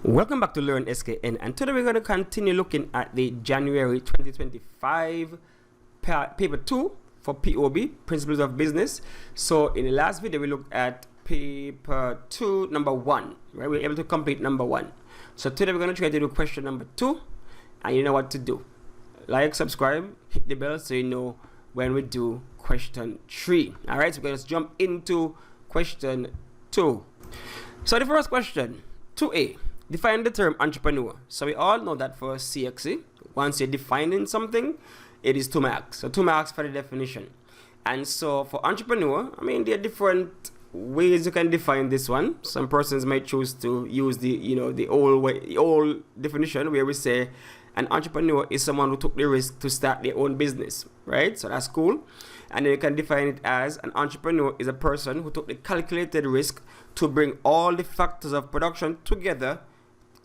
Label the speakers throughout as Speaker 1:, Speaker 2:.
Speaker 1: Welcome back to Learn SKN, and today we're going to continue looking at the January 2025 paper 2 for POB, Principles of Business. So in the last video we looked at paper 2 number 1, right? We were able to complete number 1. So today we're going to try to do question number 2, and you know what to do. Like, subscribe, hit the bell so you know when we do question 3. Alright, so we're going to jump into question 2. So the first question, 2A. Define the term entrepreneur. So we all know that for CXC, once you're defining something, it is 2 marks. So 2 marks for the definition. And so for entrepreneur, I mean, there are different ways you can define this one. Some persons might choose to use the old definition where we say an entrepreneur is someone who took the risk to start their own business, right? So that's cool. And then you can define it as an entrepreneur is a person who took the calculated risk to bring all the factors of production together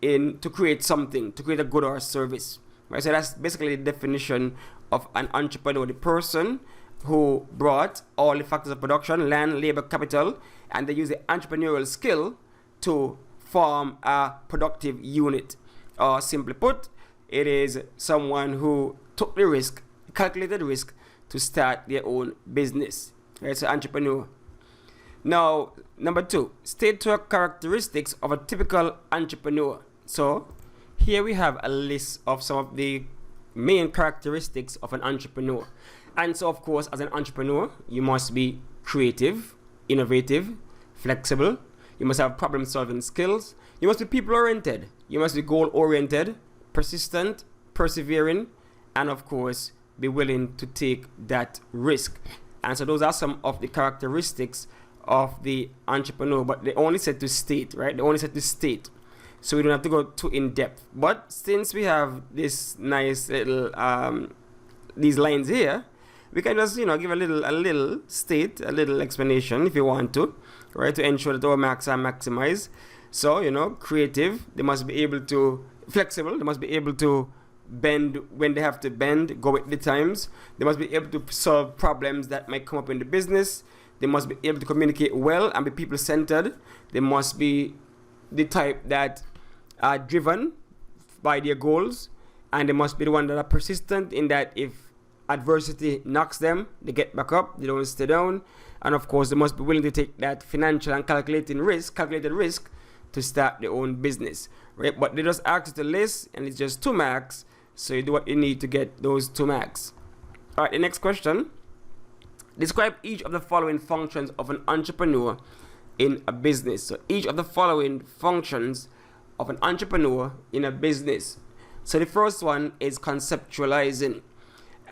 Speaker 1: to create something, to create a good or a service, right? So that's basically the definition of an entrepreneur, the person who brought all the factors of production, land, labor, capital, and they use the entrepreneurial skill to form a productive unit. Or simply put, it is someone who took the risk, calculated risk, to start their own business, right? So entrepreneur. Now, number 2, state 2 characteristics of a typical entrepreneur. So here we have a list of some of the main characteristics of an entrepreneur. And so, of course, as an entrepreneur, you must be creative, innovative, flexible. You must have problem-solving skills. You must be people-oriented. You must be goal-oriented, persistent, persevering, and, of course, be willing to take that risk. And so those are some of the characteristics of the entrepreneur, but they only said to state, right? They only said to state. So we don't have to go too in depth. But since we have this nice little these lines here, we can just give a little state, a little explanation if you want to, right? To ensure that our marks are maximized. So creative, they must be able to flexible, they must be able to bend when they have to bend, go with the times. They must be able to solve problems that might come up in the business. They must be able to communicate well and be people-centered. They must be the type that are driven by their goals, and they must be the one that are persistent in that if adversity knocks them, they get back up, they don't stay down. And of course, they must be willing to take that financial and calculated risk to start their own business, right? But they just ask you to list, and it's just 2 marks, so you do what you need to get those 2 marks. All right, the next question. Describe each of the following functions of an entrepreneur in a business. So each of the following functions of an entrepreneur in a business. So the first one is conceptualizing.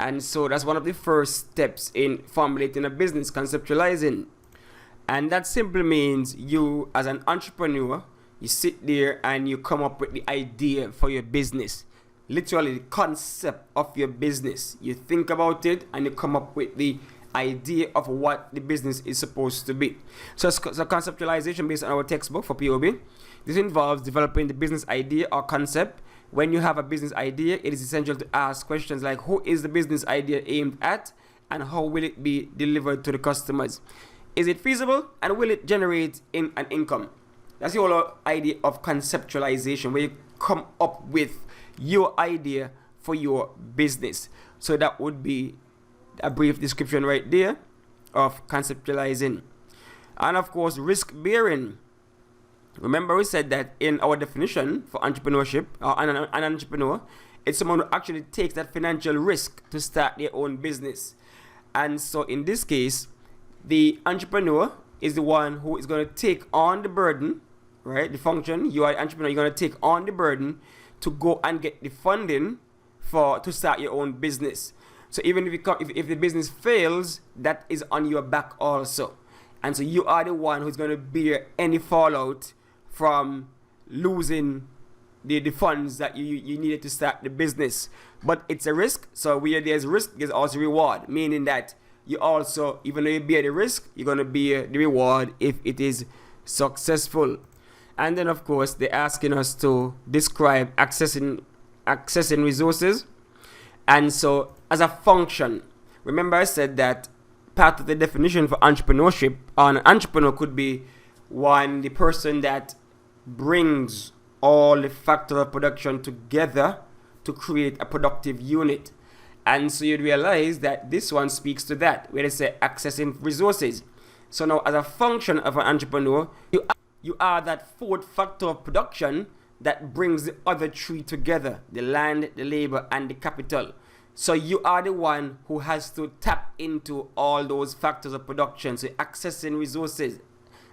Speaker 1: And so that's one of the first steps in formulating a business, conceptualizing. And that simply means you, as an entrepreneur, you sit there and you come up with the idea for your business. Literally the concept of your business. You think about it and you come up with the idea of what the business is supposed to be. So conceptualization based on our textbook for POB. This involves developing the business idea or concept. When you have a business idea, it is essential to ask questions like who is the business idea aimed at and how will it be delivered to the customers? Is it feasible and will it generate an income? That's the whole idea of conceptualization, where you come up with your idea for your business. So that would be a brief description right there of conceptualizing. And of course, risk bearing. Remember, we said that in our definition for entrepreneurship, an entrepreneur, it's someone who actually takes that financial risk to start their own business. And so in this case, the entrepreneur is the one who is going to take on the burden, right? The function, you are an entrepreneur, you're going to take on the burden to go and get the funding to start your own business. So even if the business fails, that is on your back also. And so you are the one who's going to bear any fallout from losing the funds that you needed to start the business. But it's a risk. So where there's risk, there's also reward. Meaning that you also, even though you bear the risk, you're going to bear the reward if it is successful. And then of course, they're asking us to describe accessing resources. And so as a function, remember I said that part of the definition for entrepreneurship, an entrepreneur could be the person that brings all the factors of production together to create a productive unit. And so you'd realize that this one speaks to that, where they say accessing resources. So now, as a function of an entrepreneur, you are that fourth factor of production that brings the other three together: the land, the labor, and the capital. So you are the one who has to tap into all those factors of production. So accessing resources,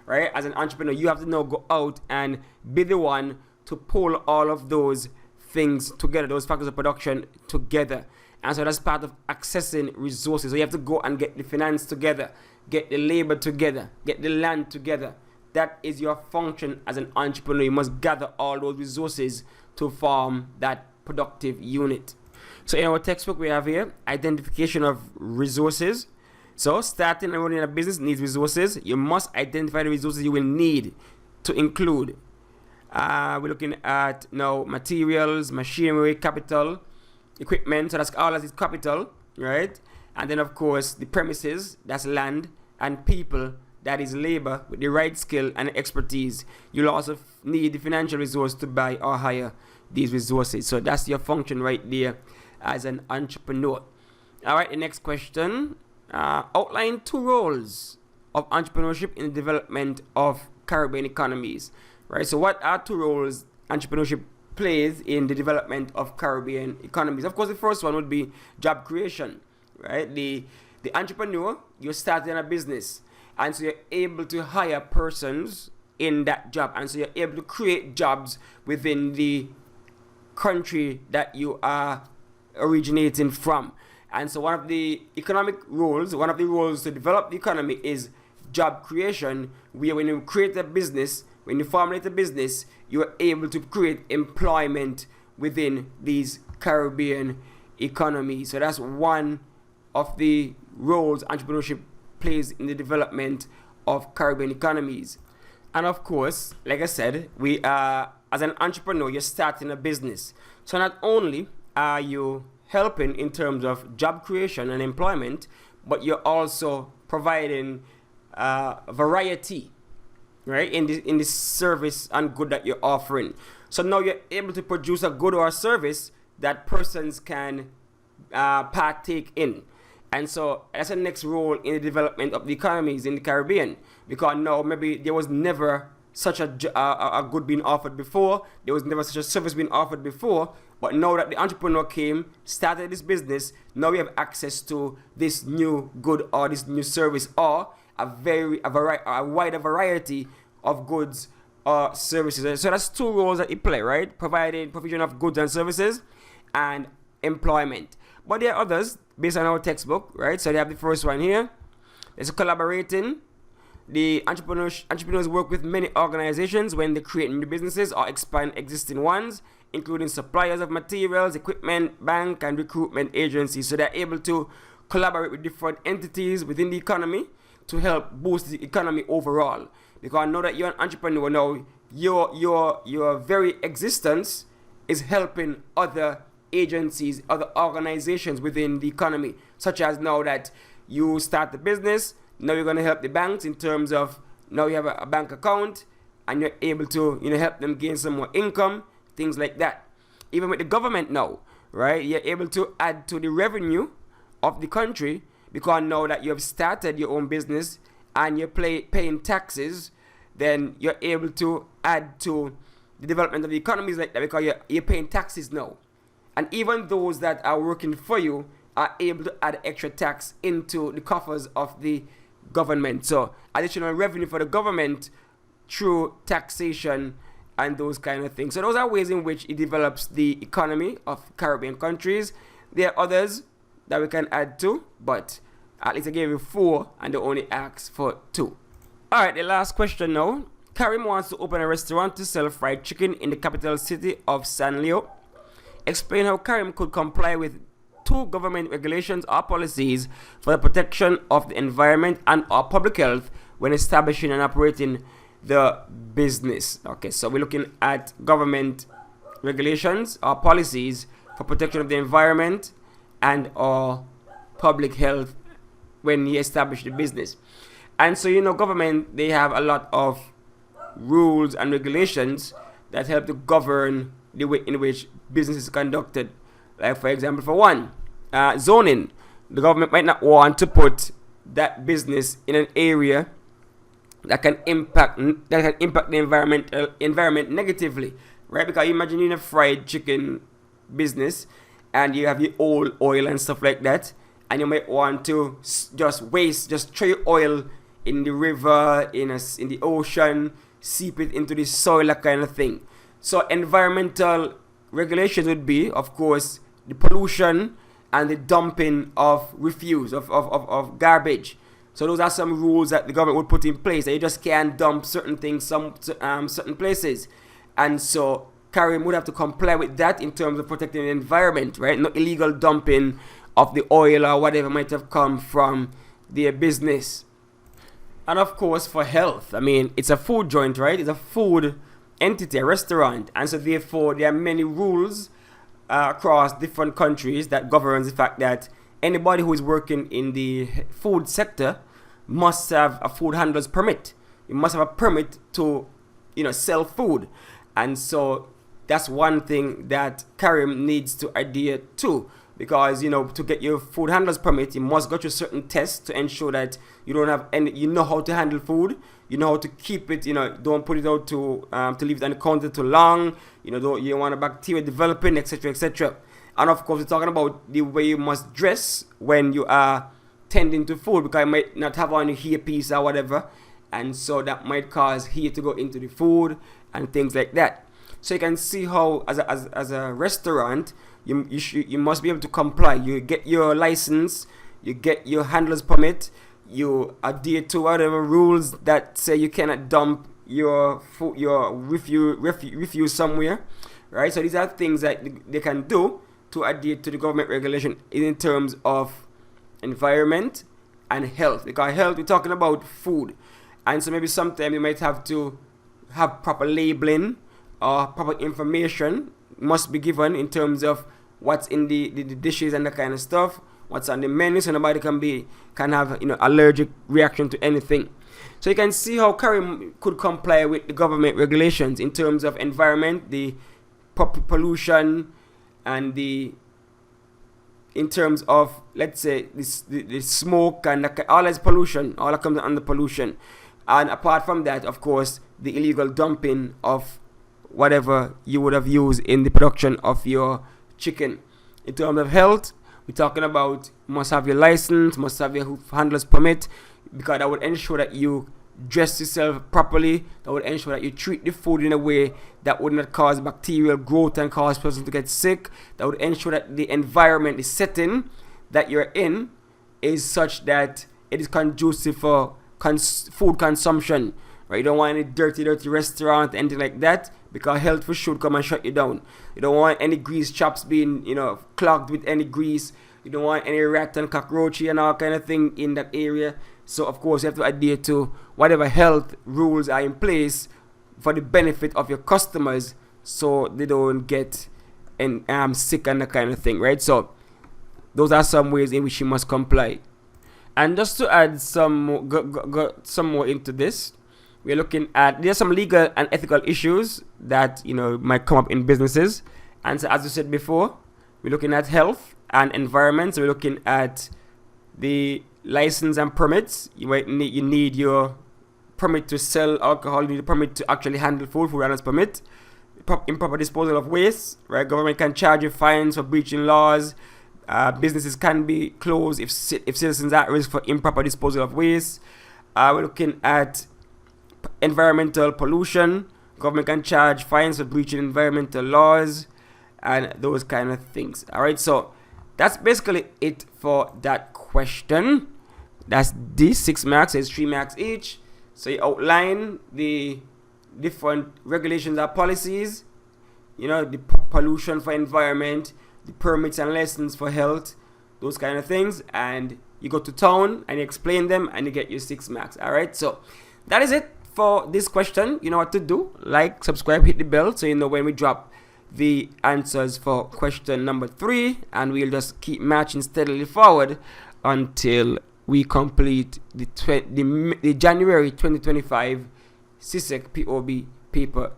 Speaker 1: right? As an entrepreneur, you have to now go out and be the one to pull all of those things together, those factors of production together. And so that's part of accessing resources. So you have to go and get the finance together, get the labor together, get the land together. That is your function as an entrepreneur. You must gather all those resources to form that productive unit. So in our textbook we have here identification of resources. So starting and running a business needs resources. You must identify the resources you will need to include. We're looking at now materials, machinery, capital, equipment. So that's all as is capital, right? And then of course the premises, that's land, and people, that is labor with the right skill and expertise. You'll also need the financial resource to buy or hire these resources. So that's your function right there as an entrepreneur. All right, the next question. Outline 2 roles of entrepreneurship in the development of Caribbean economies. Right, so what are 2 roles entrepreneurship plays in the development of Caribbean economies? Of course, the first one would be job creation. Right, the entrepreneur, you're starting a business, and so you're able to hire persons in that job, and so you're able to create jobs within the country that you are originating from. And so one of the economic roles, one of the roles to develop the economy is job creation, where when you create a business, when you formulate a business, you are able to create employment within these Caribbean economies. So that's one of the roles entrepreneurship plays in the development of Caribbean economies. And of course, like I said, we are, as an entrepreneur, you're starting a business. So not only are you helping in terms of job creation and employment, but you're also providing variety, right, in the service and good that you're offering. So now you're able to produce a good or a service that persons can partake in. And so that's the next role in the development of the economies in the Caribbean, because now maybe there was never such a good being offered before, there was never such a service being offered before, but now that the entrepreneur came, started this business, now we have access to this new good or this new service, or a wider variety of goods or services. So that's 2 roles that it play, right? Provision of goods and services and employment. But there are others based on our textbook, right? So they have the first one here. It's collaborating. The entrepreneurs work with many organizations when they create new businesses or expand existing ones, including suppliers of materials, equipment, bank, and recruitment agencies. So they're able to collaborate with different entities within the economy to help boost the economy overall. Because I know that you're an entrepreneur now, your very existence is helping other agencies, other organizations within the economy, such as now that you start the business, now you're going to help the banks in terms of now you have a bank account and you're able to help them gain some more income, things like that. Even with the government now, right, you're able to add to the revenue of the country, because now that you have started your own business and you're paying taxes, then you're able to add to the development of the economies like that, because you're paying taxes now. And even those that are working for you are able to add extra tax into the coffers of the government. So additional revenue for the government through taxation and those kind of things. So those are ways in which it develops the economy of Caribbean countries. There are others that we can add to, but at least I gave you 4 and they only asked for 2. Alright, the last question now. Karim wants to open a restaurant to sell fried chicken in the capital city of San Leo. Explain how Karim could comply with 2 government regulations or policies for the protection of the environment and or public health when establishing and operating the business. Okay, so we're looking at government regulations or policies for protection of the environment and or public health when he established the business. And so government, they have a lot of rules and regulations that help to govern the way in which business is conducted. Like for example, for one, zoning. The government might not want to put that business in an area that can impact the environment negatively, right? Because you imagine in a fried chicken business and you have your old oil and stuff like that, and you might want to just throw your oil in the river, in the ocean, seep it into the soil, that kind of thing. So environmental regulations would be, of course, the pollution and the dumping of refuse, of garbage. So those are some rules that the government would put in place, that you just can't dump certain things certain places. And so Karim would have to comply with that in terms of protecting the environment, right? No illegal dumping of the oil or whatever might have come from their business. And of course, for health, I mean, it's a food joint, right? It's a food entity, a restaurant. And so therefore, there are many rules across different countries that governs the fact that anybody who is working in the food sector must have a food handler's permit. You must have a permit to, sell food. And so that's one thing that Karim needs to adhere to. Because, to get your food handler's permit, you must go through certain tests to ensure that you don't have any, you know how to handle food, you know how to keep it, don't put it out to leave it on the counter too long, you want a bacteria developing, etc., etc. And of course, we're talking about the way you must dress when you are tending to food, because you might not have on your hairpiece or whatever, and so that might cause heat to go into the food and things like that. So you can see how, as a restaurant, you must be able to comply. You get your license, you get your handler's permit, you adhere to whatever rules that say you cannot dump your food, your refuse somewhere, right? So these are things that they can do to adhere to the government regulation in terms of environment and health. Because health, we're talking about food, and so maybe sometimes you might have to have proper labeling or proper information must be given in terms of what's in the dishes and that kind of stuff, what's on the menu, so nobody can have allergic reaction to anything. So you can see how Karim could comply with the government regulations in terms of environment, the pollution, and in terms of, let's say, the smoke and all that's pollution, all that comes under pollution. And apart from that, of course, the illegal dumping of whatever you would have used in the production of your chicken. In terms of health, we're talking about must have your license, must have your handler's permit, because that would ensure that you dress yourself properly, that would ensure that you treat the food in a way that would not cause bacterial growth and cause person to get sick, that would ensure that the environment, the setting that you're in is such that it is conducive for food consumption. Right? You don't want any dirty restaurant, anything like that, because health food should come and shut you down. You don't want any grease traps being, clogged with any grease. You don't want any rat and cockroachy and all kind of thing in that area. So of course you have to adhere to whatever health rules are in place for the benefit of your customers, so they don't get sick and that kind of thing, right? So those are some ways in which you must comply. And just to add some more into this, we're looking at, there's some legal and ethical issues that might come up in businesses. And so, as I said before, we're looking at health and environment. So we're looking at the license and permits. You need your permit to sell alcohol. You need a permit to actually handle food handler's permit. Improper disposal of waste, right? Government can charge you fines for breaching laws. Businesses can be closed if citizens are at risk for improper disposal of waste. We're looking at environmental pollution. Government can charge fines for breaching environmental laws and those kind of things. All right, so that's basically it for that question. That's these 6 marks. It's 3 marks each. So you outline the different regulations or policies, the pollution for environment, the permits and license for health, those kind of things, and you go to town and you explain them and you get your 6 marks. All right, so that is it for this question. You know what to do. Like, subscribe, hit the bell so you know when we drop the answers for question number 3, and we'll just keep matching steadily forward until we complete the January 2025 CSEC POB paper